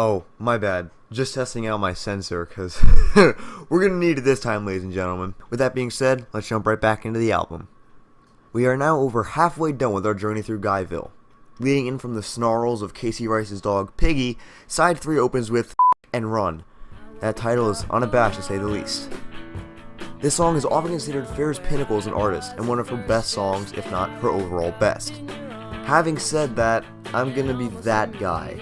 Oh, my bad. Just testing out my sensor, because we're going to need it this time, ladies and gentlemen. With that being said, let's jump right back into the album. We are now over halfway done with our journey through Guyville. Leading in from the snarls of Casey Rice's dog, Piggy, side 3 opens with and Run. That title is unabashed to say the least. This song is often considered Phair's pinnacle as an artist, and one of her best songs, if not her overall best. Having said that, I'm gonna be that guy.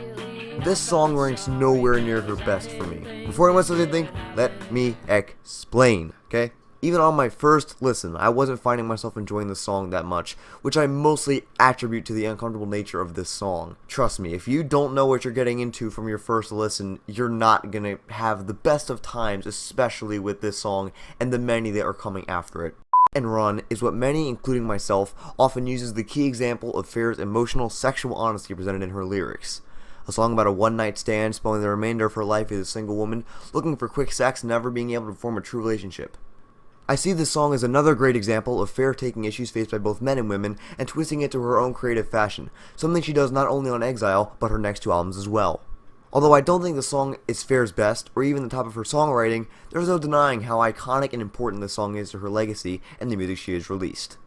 This song ranks nowhere near her best for me. Before anyone says anything, let me explain, okay? Even on my first listen, I wasn't finding myself enjoying the song that much, which I mostly attribute to the uncomfortable nature of this song. Trust me, if you don't know what you're getting into from your first listen, you're not gonna have the best of times, especially with this song and the many that are coming after it. And Run is what many, including myself, often uses the key example of Phair's emotional, sexual honesty presented in her lyrics. A song about a one-night stand, spending the remainder of her life as a single woman, looking for quick sex and never being able to form a true relationship. I see this song as another great example of Phair taking issues faced by both men and women and twisting it to her own creative fashion, something she does not only on Exile, but her next 2 albums as well. Although I don't think the song is Phair's best, or even the top of her songwriting, there's no denying how iconic and important this song is to her legacy and the music she has released.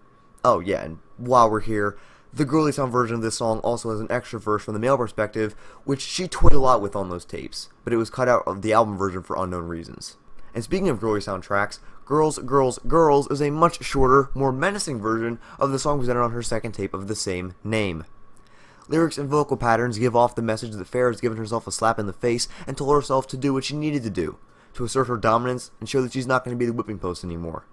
Oh yeah, and while we're here, the girly sound version of this song also has an extra verse from the male perspective, which she toyed a lot with on those tapes, but it was cut out of the album version for unknown reasons. And speaking of girly sound tracks, Girls, Girls, Girls is a much shorter, more menacing version of the song presented on her second tape of the same name. Lyrics and vocal patterns give off the message that Phair has given herself a slap in the face and told herself to do what she needed to do, to assert her dominance and show that she's not going to be the whipping post anymore.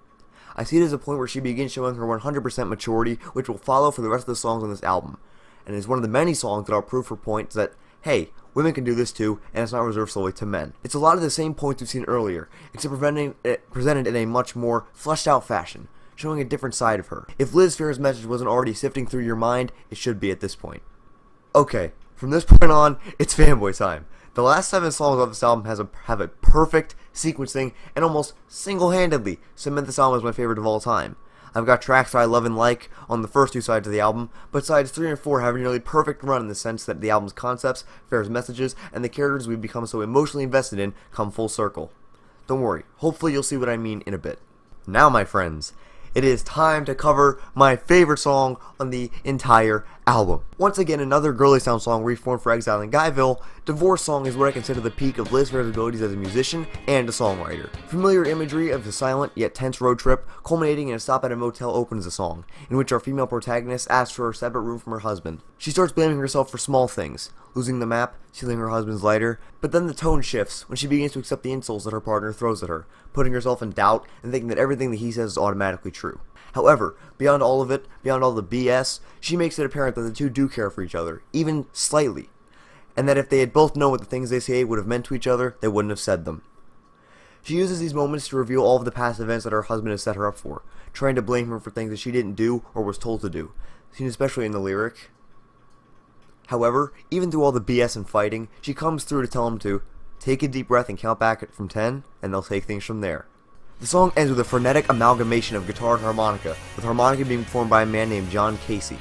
I see it as a point where she begins showing her 100% maturity, which will follow for the rest of the songs on this album, and is one of the many songs that are proof her point that, hey, women can do this too, and it's not reserved solely to men. It's a lot of the same points we've seen earlier, except presented in a much more fleshed out fashion, showing a different side of her. If Liz Phair's message wasn't already sifting through your mind, it should be at this point. Okay, from this point on, it's fanboy time. The last 7 songs of this album have a perfect sequencing and almost single-handedly cement this album as my favorite of all time. I've got tracks that I love and like on the first 2 sides of the album, but sides 3 and 4 have a nearly perfect run in the sense that the album's concepts, Phair's messages, and the characters we've become so emotionally invested in come full circle. Don't worry, hopefully you'll see what I mean in a bit. Now, my friends, it is time to cover my favorite song on the entire album. Once again, another girly sound song reformed for Exile In Guyville. Divorce Song is what I consider the peak of Liz Phair's abilities as a musician and a songwriter. Familiar imagery of the silent yet tense road trip, culminating in a stop at a motel, opens the song, in which our female protagonist asks for a separate room from her husband. She starts blaming herself for small things, losing the map, stealing her husband's lighter, but then the tone shifts when she begins to accept the insults that her partner throws at her, putting herself in doubt and thinking that everything that he says is automatically true. However, beyond all of it, beyond all the BS, she makes it apparent that the two do care for each other, even slightly, and that if they had both known what the things they say would have meant to each other, they wouldn't have said them. She uses these moments to reveal all of the past events that her husband has set her up for, trying to blame her for things that she didn't do or was told to do, seen especially in the lyric. However, even through all the BS and fighting, she comes through to tell him to take a deep breath and count back from 10, and they'll take things from there. The song ends with a frenetic amalgamation of guitar and harmonica, with harmonica being performed by a man named John Casey.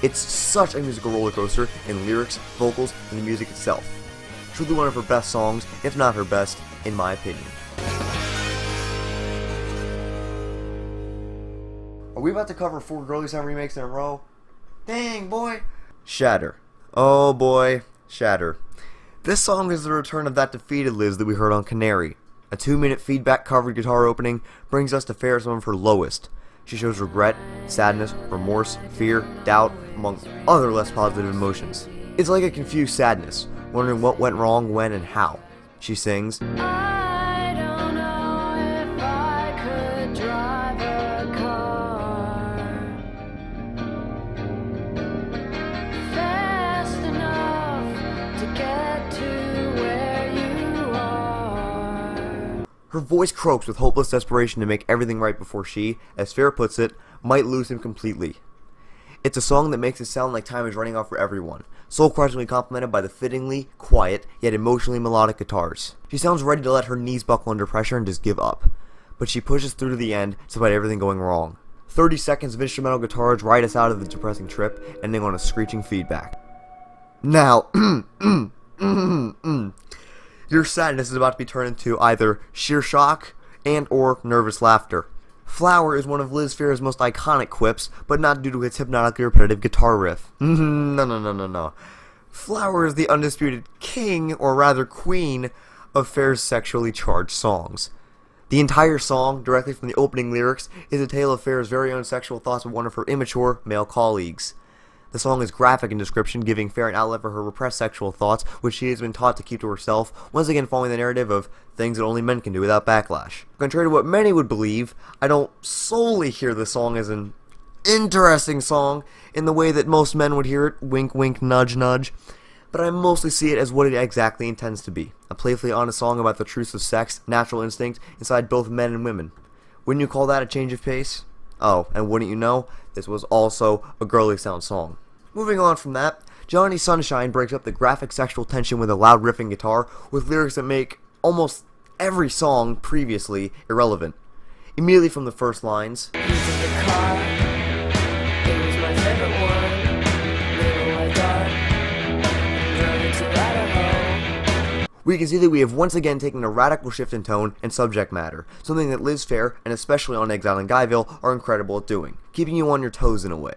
It's such a musical roller coaster in lyrics, vocals, and the music itself. Truly one of her best songs, if not her best, in my opinion. Are we about to cover 4 girly sound remakes in a row? Dang, boy! Shatter. Oh boy, Shatter. This song is the return of that defeated Liz that we heard on Canary. A 2-minute feedback-covered guitar opening brings us to Phair at some of her lowest. She shows regret, sadness, remorse, fear, doubt, among other less positive emotions. It's like a confused sadness, wondering what went wrong, when, and how. She sings, I don't know if I could drive a car fast enough to get to where you are. Her voice croaks with hopeless desperation to make everything right before she, as Phair puts it, might lose him completely. It's a song that makes it sound like time is running out for everyone, soul-crushingly complemented by the fittingly quiet, yet emotionally melodic guitars. She sounds ready to let her knees buckle under pressure and just give up, but she pushes through to the end despite everything going wrong. 30 seconds of instrumental guitars ride us out of the depressing trip, ending on a screeching feedback. Now, Your sadness is about to be turned into either sheer shock and or nervous laughter. Flower is one of Liz Phair's most iconic quips, but not due to its hypnotically repetitive guitar riff. No. Flower is the undisputed king, or rather queen, of Phair's sexually charged songs. The entire song, directly from the opening lyrics, is a tale of Phair's very own sexual thoughts with one of her immature male colleagues. The song is graphic in description, giving Phair an outlet for her repressed sexual thoughts, which she has been taught to keep to herself, once again following the narrative of things that only men can do without backlash. Contrary to what many would believe, I don't solely hear the song as an interesting song in the way that most men would hear it, wink wink nudge nudge, but I mostly see it as what it exactly intends to be, a playfully honest song about the truths of sex, natural instinct, inside both men and women. Wouldn't you call that a change of pace? Oh, and wouldn't you know, this was also a girly sound song. Moving on from that, Johnny Sunshine breaks up the graphic sexual tension with a loud riffing guitar with lyrics that make almost every song previously irrelevant. Immediately from the first lines, You took the car, it was my favorite one. Little white dog, drove it to Idaho. we can see that we have once again taken a radical shift in tone and subject matter, something that Liz Phair, and especially on Exile in Guyville, are incredible at doing, keeping you on your toes in a way.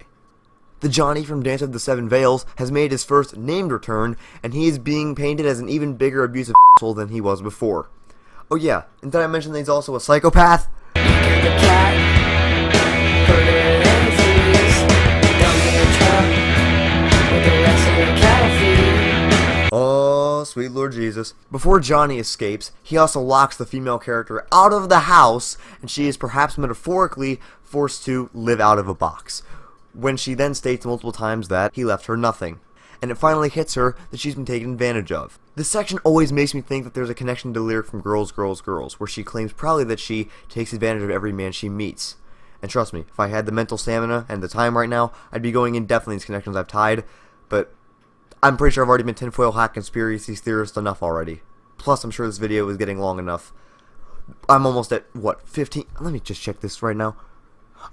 The Johnny from Dance of the Seven Veils has made his first named return, and he is being painted as an even bigger abusive asshole than he was before. Oh yeah, and did I mention that he's also a psychopath? The cat, put it in the freeze. Dump me a truck with the rest of the cattle feed. Oh, sweet Lord Jesus. Before Johnny escapes, he also locks the female character out of the house, and she is perhaps metaphorically forced to live out of a box, when she then states multiple times that he left her nothing. And it finally hits her that she's been taken advantage of. This section always makes me think that there's a connection to the lyric from Girls, Girls, Girls, where she claims proudly that she takes advantage of every man she meets. And trust me, if I had the mental stamina and the time right now, I'd be going in depth in these connections I've tied, but I'm pretty sure I've already been tinfoil hat conspiracy theorist enough already. Plus, I'm sure this video is getting long enough. I'm almost at, what, 15? Let me just check this right now.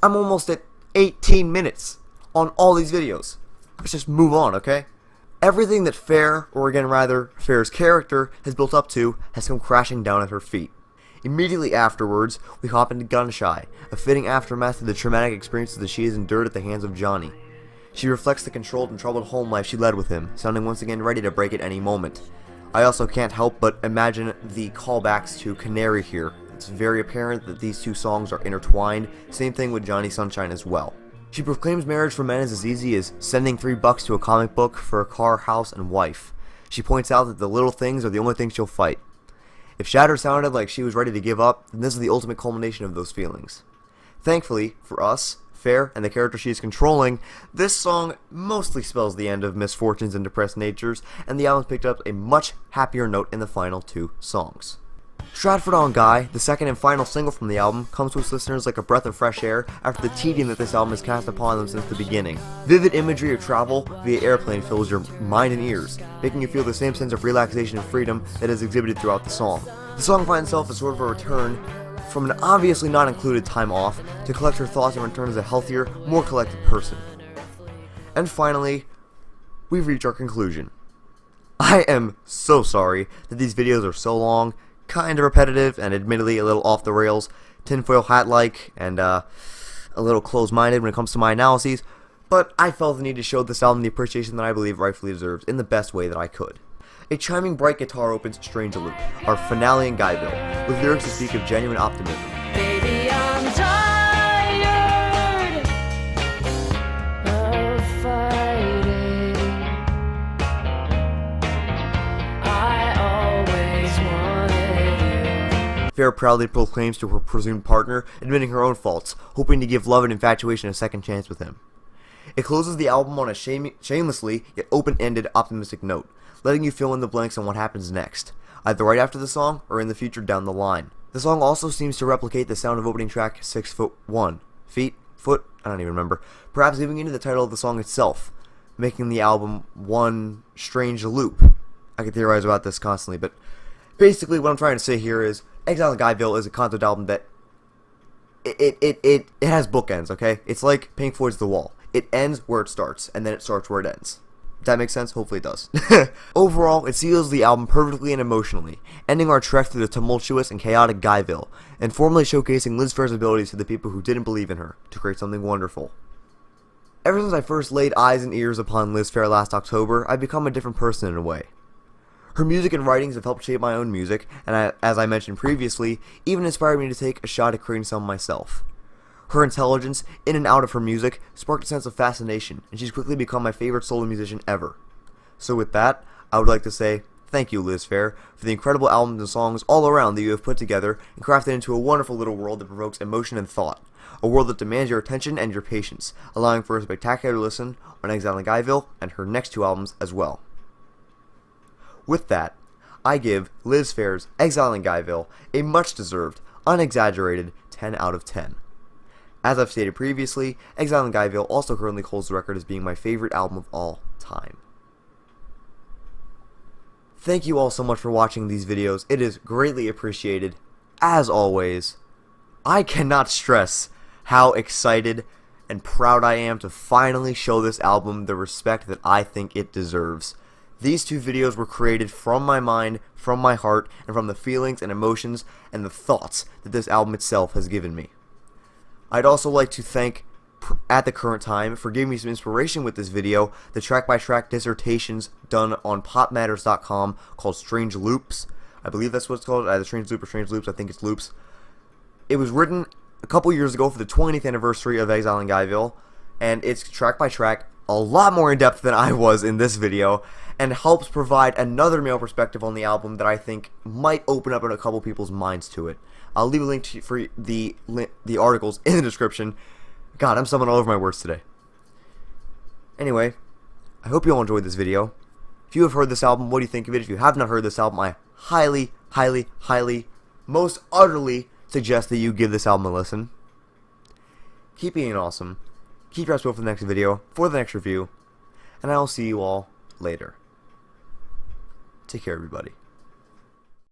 I'm almost at 18 minutes on all these videos. Let's just move on, okay? Everything that Phair, or again rather, Phair's character, has built up to has come crashing down at her feet. Immediately afterwards, we hop into Gunshy, a fitting aftermath of the traumatic experiences that she has endured at the hands of Johnny. She reflects the controlled and troubled home life she led with him, sounding once again ready to break at any moment. I also can't help but imagine the callbacks to Canary here. It's very apparent that these two songs are intertwined, same thing with Johnny Sunshine as well. She proclaims marriage for men is as easy as sending $3 to a comic book for a car, house, and wife. She points out that the little things are the only things she'll fight. If Shatter sounded like she was ready to give up, then this is the ultimate culmination of those feelings. Thankfully, for us, Phair, and the character she is controlling, this song mostly spells the end of misfortunes and depressed natures, and the album picked up a much happier note in the final two songs. Stratford-on-Guy, the second and final single from the album, comes to its listeners like a breath of fresh air after the tedium that this album has cast upon them since the beginning. Vivid imagery of travel via airplane fills your mind and ears, making you feel the same sense of relaxation and freedom that is exhibited throughout the song. The song finds itself as sort of a return from an obviously not included time off to collect her thoughts and return as a healthier, more collected person. And finally, we've reached our conclusion. I am so sorry that these videos are so long, kind of repetitive, and admittedly a little off the rails, tinfoil hat-like, and a little closed-minded when it comes to my analyses, but I felt the need to show this album the appreciation that I believe rightfully deserves in the best way that I could. A chiming bright guitar opens Strange Loop, our finale in Guyville, with lyrics that speak of genuine optimism. Baby, I'm tired of fighting. I always wanted you. Phair proudly proclaims to her presumed partner, admitting her own faults, hoping to give love and infatuation a second chance with him. It closes the album on a shamelessly yet open-ended optimistic note, letting you fill in the blanks on what happens next, either right after the song or in the future down the line. The song also seems to replicate the sound of opening track 6'1", foot, I don't even remember, perhaps leaving into the title of the song itself, making the album one strange loop. I could theorize about this constantly, but basically what I'm trying to say here is Exile in Guyville is a concept album that it has bookends, okay? It's like Pink Floyd's The Wall. It ends where it starts, and then it starts where it ends. That makes sense? Hopefully it does. Overall, it seals the album perfectly and emotionally, ending our trek through the tumultuous and chaotic Guyville, and formally showcasing Liz Phair's abilities to the people who didn't believe in her, to create something wonderful. Ever since I first laid eyes and ears upon Liz Phair last October, I've become a different person in a way. Her music and writings have helped shape my own music, and as I mentioned previously, even inspired me to take a shot at creating some myself. Her intelligence, in and out of her music, sparked a sense of fascination, and she's quickly become my favorite solo musician ever. So with that, I would like to say, thank you, Liz Phair, for the incredible albums and songs all around that you have put together and crafted into a wonderful little world that provokes emotion and thought. A world that demands your attention and your patience, allowing for a spectacular listen on Exile In Guyville and her next 2 albums as well. With that, I give Liz Phair's Exile In Guyville a much-deserved, unexaggerated 10 out of 10. As I've stated previously, Exile In Guyville also currently holds the record as being my favorite album of all time. Thank you all so much for watching these videos. It is greatly appreciated. As always, I cannot stress how excited and proud I am to finally show this album the respect that I think it deserves. These 2 videos were created from my mind, from my heart, and from the feelings and emotions and the thoughts that this album itself has given me. I'd also like to thank, at the current time, for giving me some inspiration with this video, the track-by-track dissertations done on popmatters.com called Strange Loops. I believe that's what it's called, either Strange Loop or Strange Loops, I think it's Loops. It was written a couple years ago for the 20th anniversary of Exile In Guyville, and it's track-by-track, a lot more in-depth than I was in this video, and helps provide another male perspective on the album that I think might open up a couple people's minds to it. I'll leave a link for the articles in the description. God, I'm stumbling all over my words today. Anyway, I hope you all enjoyed this video. If you have heard this album, what do you think of it? If you have not heard this album, I highly, highly, highly, most utterly suggest that you give this album a listen. Keep being awesome. Keep your eyes peeled for the next video, for the next review, and I will see you all later. Take care, everybody.